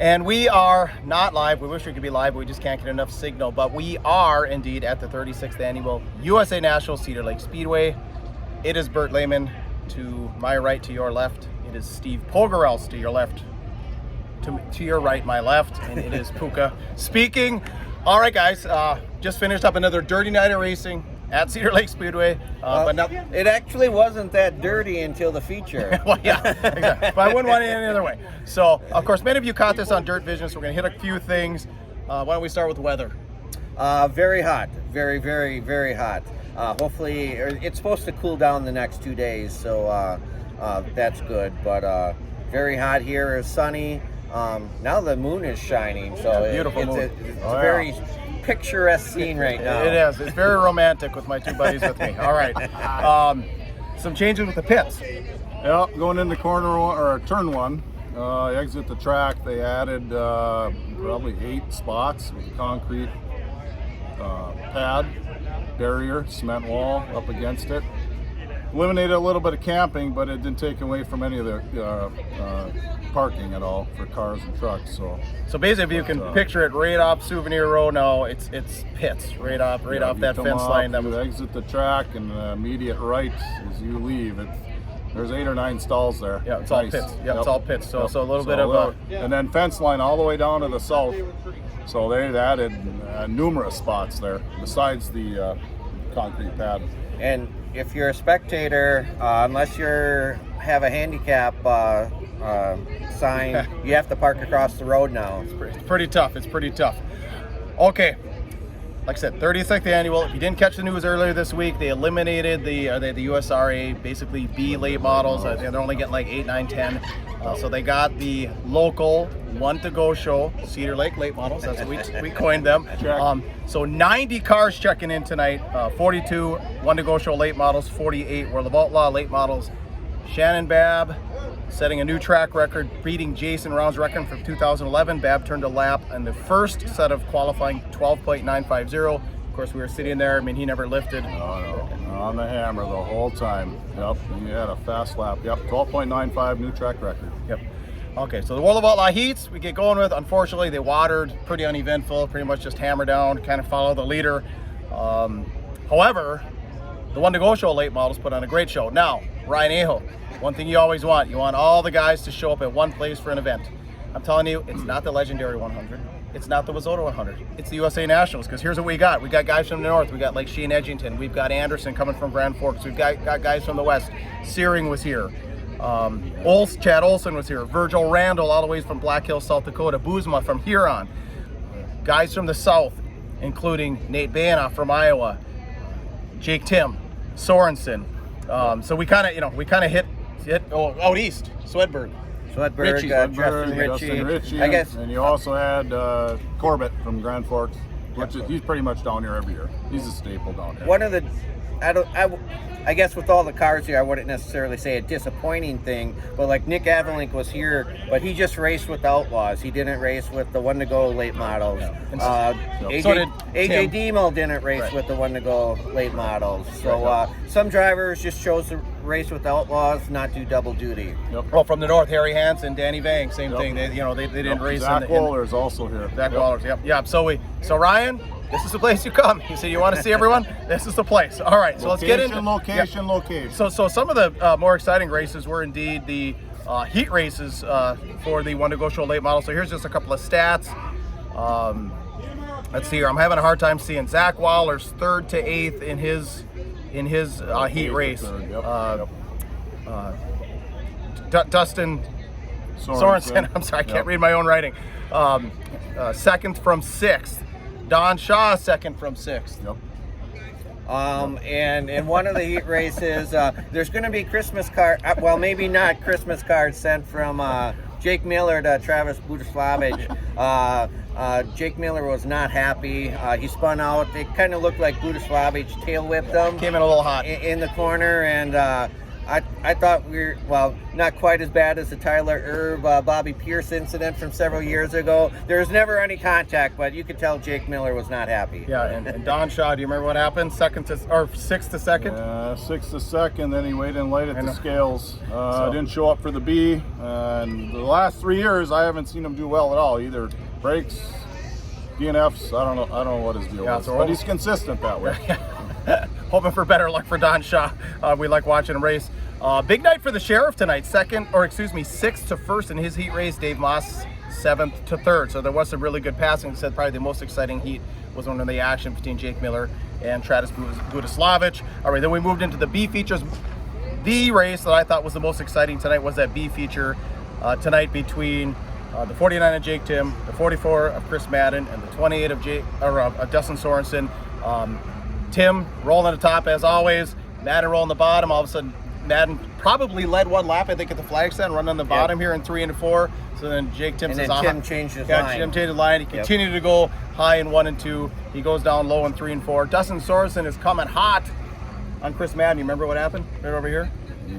And we are not live. We wish we could be live, but we just can't get enough signal. But we are indeed at the 36th annual USA National Cedar Lake Speedway. It is Bert Lehman to my right, to your left. It is Steve Pogerels to your left, to your right, my left. And it is Puka speaking. All right, guys, just finished up another dirty night of racing at Cedar Lake Speedway. But not, it actually wasn't that dirty until the feature. well, yeah, exactly. But I wouldn't want it any other way. So, of course, many of you caught this on Dirt Vision, so we're going to hit a few things. Why don't we start with weather? Very hot. Very, very, very hot. Hopefully, it's supposed to cool down the next 2 days, so that's good. But very hot here. It's sunny. Now the moon is shining, so beautiful moon. It's a very picturesque scene right now. It is. It's very romantic with my two buddies with me. All right. Some changes with the pits. Yep, going into corner one, or turn one, exit the track, they added probably 8 spots with a concrete pad, barrier, cement wall up against it. Eliminated a little bit of camping, but it didn't take away from any of the parking at all for cars and trucks. So basically, if you can picture it right off Souvenir Row now, it's pits right off that fence line. You exit the track, and the immediate right as you leave, there's 8 or 9 stalls there. Yeah, it's all pits. Yep, it's all pits. So a little bit of a... And then fence line all the way down to the south. So they added numerous spots there besides the concrete pad. And if you're a spectator, unless you have a handicap sign, you have to park across the road now. It's pretty tough. It's pretty tough. Okay. Like I said, 36th annual. If you didn't catch the news earlier this week, they eliminated the USRA, basically B late models. They're only getting like 8, 9, 10. So they got the local one to go show, Cedar Lake late models. That's what we coined them. So 90 cars checking in tonight. 42 one to go show late models, 48 World of Outlaw late models. Shannon Babb setting a new track record, beating Jason Round's record from 2011. Babb turned a lap in the first set of qualifying, 12.950. Of course, we were sitting there. I mean, he never lifted. No, on the hammer the whole time. Yep, and he had a fast lap. Yep, 12.95 new track record. Yep. Okay, so the World of Outlaw heats we get going with. Unfortunately, they watered, pretty uneventful, pretty much just hammer down, kind of follow the leader. However, the one to go show late models put on a great show. Now, Ryan Aho, one thing you always want, you want all the guys to show up at one place for an event. I'm telling you, it's not the legendary 100. It's not the Wazota 100. It's the USA Nationals, because here's what we got. We got guys from the north. We got like Shane Edgington. We've got Anderson coming from Grand Forks. We've got guys from the west. Searing was here. Chad Olson was here. Virgil Randall all the way from Black Hills, South Dakota. Boozma from Huron. Guys from the south, including Nate Banoff from Iowa. Jake Tim, Sorensen. So we kind of hit out east, Swedberg, Justin Ritchie, I guess. And you also had Corbett from Grand Forks, which he's pretty much down here every year. He's a staple down here. One of the, I guess with all the cars here, I wouldn't necessarily say a disappointing thing, but like Nick Avalink was here, but he just raced with the Outlaws. He didn't race with the one-to-go late models. AJ Demo didn't race with the one-to-go late models. So some drivers just chose to race with the Outlaws, not do double duty. Yep. Well, from the north, Harry Hansen, Danny Vang, same thing. They didn't race. Zach Waller's also here. Zach Waller's, yep. So Ryan, this is the place you come. You say you want to see everyone? This is the place. All right, so let's get into location. So some of the more exciting races were indeed the heat races for the one to go show late model. So here's just a couple of stats. Let's see here. I'm having a hard time seeing Zach Waller's 3rd to 8th in his heat race. Dustin Sorensen. I'm sorry, I can't read my own writing. 2nd from 6th. Don Shaw 2nd from 6th. Yep. And in one of the heat races, there's going to be Christmas card. Well, maybe not Christmas cards sent from Jake Miller to Travis Budaslavich. Jake Miller was not happy. He spun out. It kind of looked like Budaslavich tail whipped him. Came in a little hot in the corner, and I thought not quite as bad as the Tyler Erb, Bobby Pierce incident from several years ago. There was never any contact, but you could tell Jake Miller was not happy. Yeah, and Don Shaw, do you remember what happened? 6th to 2nd? 6th to 2nd, then he weighed in light at the scales. Didn't show up for the B, and the last 3 years I haven't seen him do well at all. Either breaks, DNFs, I don't know what his deal is, but he's consistent that way. Hoping for better luck for Don Shaw. We like watching him race. Big night for the Sheriff tonight. 6th to 1st in his heat race. Dave Moss 7th to 3rd. So there was some really good passing. Said probably the most exciting heat was one of the action between Jake Miller and Travis Budislavich. All right, then we moved into the B features. The race that I thought was the most exciting tonight was that B feature tonight between the 49 of Jake Tim, the 44 of Chris Madden, and the 28 of Dustin Sorensen. Tim rolling at the top as always, Madden rolling the bottom. All of a sudden, Madden probably led one lap, I think, at the flag stand, running on the bottom here in 3 and 4. So then Jake Tim says, Tim changed his line. Tim changed the line. He continued to go high in 1 and 2. He goes down low in 3 and 4. Dustin Sorensen is coming hot on Chris Madden. You remember what happened right over here?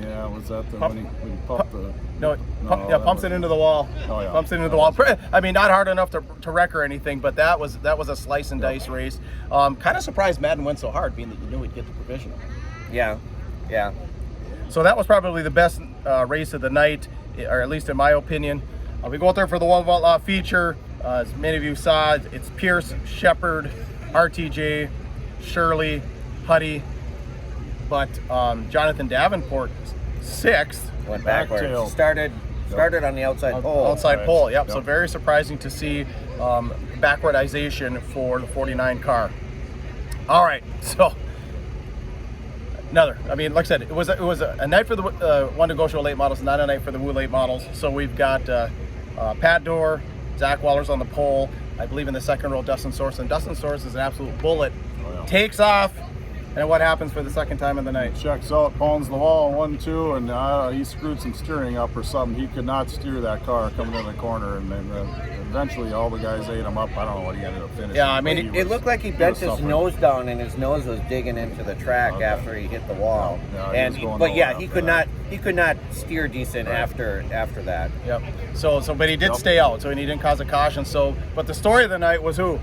Yeah, was that when he pumped the... Pumps it into the wall. Oh, yeah. Pumps it into the wall. I mean, not hard enough to wreck or anything, but that was a slice and dice race. Kind of surprised Madden went so hard, being that you knew he'd get the provisional. Yeah. So that was probably the best race of the night, or at least in my opinion. We go out there for the World of Outlaw feature. As many of you saw, it's Pierce, Shepard, RTJ, Shirley, Huddy, but Jonathan Davenport 6th. Went backwards. Started on the outside pole. Outside pole, yep. So very surprising to see backwardization for the 49 car. All right, so like I said, it was a night for the One to Go Show late models, not a night for the Woo late models. So we've got Pat Dorr, Zach Waller's on the pole. I believe in the second row, Dustin Sorensen. Dustin Sorensen is an absolute bullet. Takes off. And what happens for the second time of the night? Checks out, pawns the wall, 1-2, and he screwed some steering up or something. He could not steer that car coming in the corner, and then eventually all the guys ate him up. I don't know what he ended up finishing. Yeah, I mean, it looked like he bent his nose down, and his nose was digging into the track after he hit the wall. He could not steer decent after that. Yep. But he did stay out, so he didn't cause a caution. But the story of the night was who?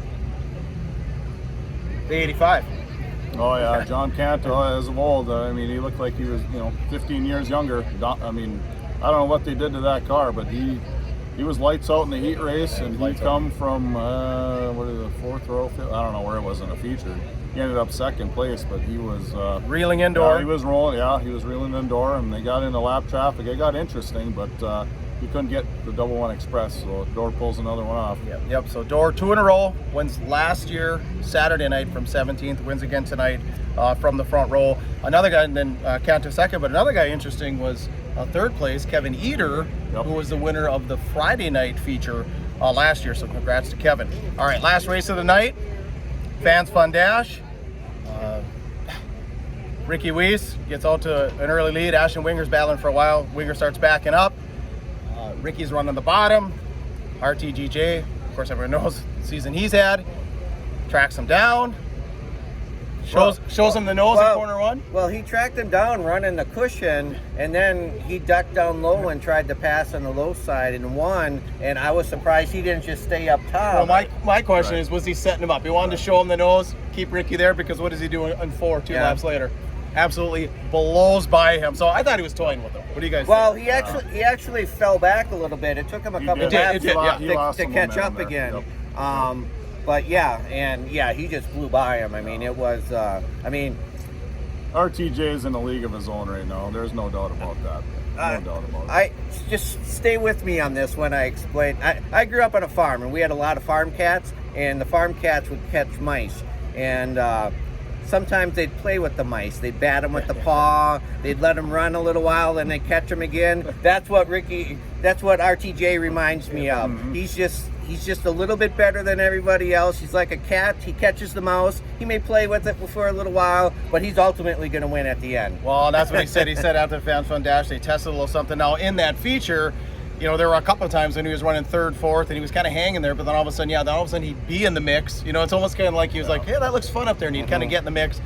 The 85. Oh yeah, John Canto, as of old. I mean, he looked like he was, 15 years younger. I mean, I don't know what they did to that car, but he was lights out in the heat race, and he come from the 4th row? I don't know where it was in the feature. He ended up 2nd place, but he was reeling indoor. Yeah, he was rolling. Yeah, he was reeling indoor, and they got into lap traffic. It got interesting, but he couldn't get the 1 Express, so Dorr pulls another one off. Yep. So Dorr 2 in a row, wins last year Saturday night from 17th, wins again tonight from the front row. Another guy, and then Canto 2nd, but another guy interesting was 3rd place, Kevin Eder, who was the winner of the Friday night feature last year. So congrats to Kevin. All right, last race of the night, Fans Fun Dash. Ricky Weiss gets out to an early lead. Ashton Winger's battling for a while. Winger starts backing up. Ricky's running the bottom. RTGJ, of course, everyone knows the season he's had. Tracks him down. Shows him the nose in corner 1. Well, he tracked him down running the cushion, and then he ducked down low and tried to pass on the low side and won. And I was surprised he didn't just stay up top. Well, my question is, was he setting him up? He wanted to show him the nose, keep Ricky there, because what does he do in 4, 2 laps later? Absolutely blows by him. So I thought he was toying with him. What do you guys think? Well, he actually fell back a little bit. It took him a couple laps to catch up again. Yep. But he just blew by him. I mean, it was. RTJ is in a league of his own right now. There's no doubt about that. No doubt about it. I just stay with me on this when I explain. I grew up on a farm, and we had a lot of farm cats, and the farm cats would catch mice, and sometimes they'd play with the mice. They'd bat them with the paw. They'd let them run a little while, then they'd catch them again. That's what RTJ reminds me of. Mm-hmm. He's just a little bit better than everybody else. He's like a cat. He catches the mouse. He may play with it for a little while, but he's ultimately going to win at the end. Well, that's what he said. He said after the Fans Fun Dash, they tested a little something. Now, in that feature, you know, there were a couple of times when he was running third, fourth, and he was kind of hanging there, but then all of a sudden, he'd be in the mix. You know, it's almost kind of like he was like, hey, that looks fun up there, and he'd kind of get in the mix.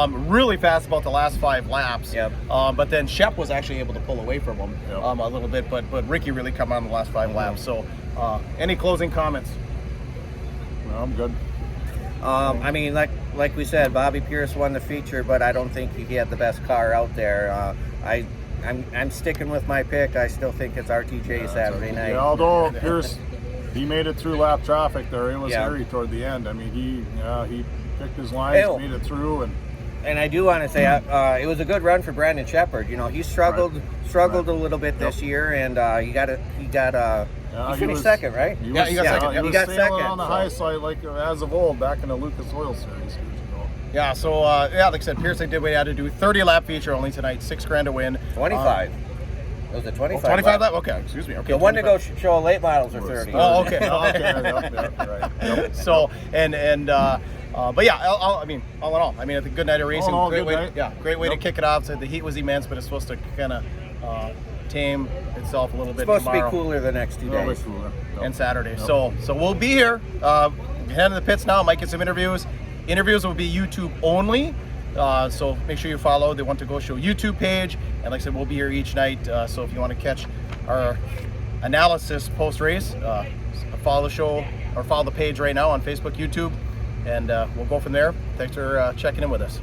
Really fast about the last 5 laps. Yep. But then Shep was actually able to pull away from him a little bit, but Ricky really come on the last 5 laps. So, any closing comments? No, I'm good. I mean, like we said, Bobby Pierce won the feature, but I don't think he had the best car out there. I'm sticking with my pick. I still think it's RTJ Saturday night. Yeah, although Pierce, he made it through lap traffic there. It was hairy toward the end. I mean, he picked his lines, made it through, and I do want to say it was a good run for Brandon Shepard. You know, he struggled a little bit this year, and he finished second, right? He got second. He got second on the high side, like as of old, back in the Lucas Oil Series years ago. Yeah, so like I said, Pierce did what he had to do. 30 lap feature only tonight, $6,000 to win. 25. Was it 25? 25 lap? Okay, excuse me. Okay, the one to go show late models are 30. Oh, okay. Right. Yep. So but yeah, I mean, all in all, I mean, it's a good night of racing. Great way to kick it off. So the heat was immense, but it's supposed to kind of tame itself a little bit. It's supposed tomorrow. to be cooler the next 2 days. And Saturday. So we'll be here. Head to the pits now. Might get some interviews. Interviews will be YouTube only. So make sure you follow the Want to Go Show YouTube page. And like I said, we'll be here each night. So if you want to catch our analysis post race, follow the show or follow the page right now on Facebook, YouTube, and we'll go from there. Thanks for checking in with us.